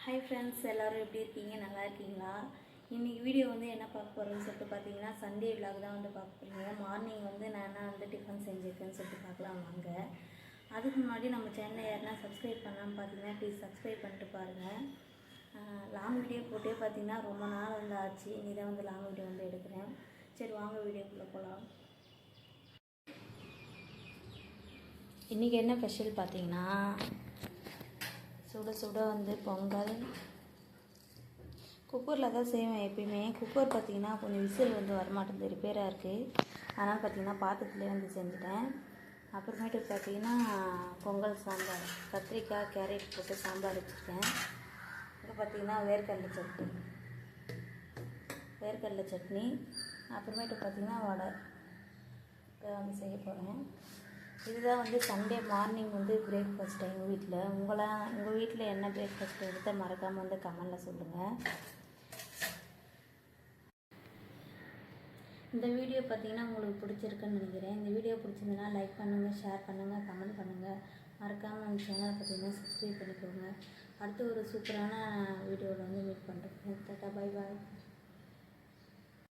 Hi friends, எல்லோரும் எப்படி இருக்கீங்க? நல்லா இருக்கீங்களா? இன்றைக்கி வீடியோ என்ன பார்க்க போகிறோன்னு சொல்லிட்டு பார்த்தீங்கன்னா, சண்டே விலாக் தான் பார்க்க போகிறீங்க. மார்னிங் நான் என்ன டிஃபன் செஞ்சுருக்கேன்னு சொல்லிட்டு பார்க்கலாம் வாங்க. அதுக்கு முன்னாடி நம்ம சேனலை யாருன்னா சப்ஸ்கிரைப் பண்ணாமல் பார்த்தீங்கன்னா ப்ளீஸ் சப்ஸ்கிரைப் பண்ணிட்டு பாருங்கள். லாங் வீடியோ போட்டே பார்த்தீங்கன்னா ரொம்ப நாள் ஆச்சு. இனி தான் லாங் வீடியோ எடுக்கிறேன். சரி வாங்க வீடியோக்குள்ளே போகலாம். இன்றைக்கி என்ன ஸ்பெஷல் பார்த்தீங்கன்னா, சுட சுட பொங்கல். குக்கரில் தான் செய்வேன் எப்பயுமே. குக்கர் பார்த்திங்கன்னா கொஞ்சம் விசில் வரமாட்டேங்குது, ரிப்பேராக இருக்குது. அதனால் பார்த்திங்கன்னா பாத்திரத்துலேயே செஞ்சுட்டேன். அப்புறமேட்டு பார்த்திங்கன்னா பொங்கல் சாம்பார், கத்திரிக்காய் கேரட் போட்டு சாம்பார் வச்சுருக்கேன். இப்போ பார்த்திங்கன்னா வேர்க்கடலை சட்னி. அப்புறமேட்டு பார்த்திங்கன்னா வடை இதை செய்ய போகிறேன். இதுதான் சண்டே மார்னிங் பிரேக்ஃபாஸ்ட் எங்கள் வீட்டில். உங்கள் வீட்டில் என்ன பிரேக்ஃபாஸ்ட் எடுத்த மறக்காமல் கமெண்டில் சொல்லுங்கள். இந்த வீடியோ பார்த்திங்கன்னா உங்களுக்கு பிடிச்சிருக்குன்னு நினைக்கிறேன். இந்த வீடியோ பிடிச்சிருந்ததுன்னா லைக் பண்ணுங்கள், ஷேர் பண்ணுங்கள், கமெண்ட் பண்ணுங்கள். மறக்காமல் நம்ம சேனலை பார்த்திங்கன்னா சப்ஸ்கிரைப் பண்ணிக்கோங்க. அடுத்து ஒரு சூப்பரான வீடியோவில் மீட் பண்ணுறேன். Tata, bye bye.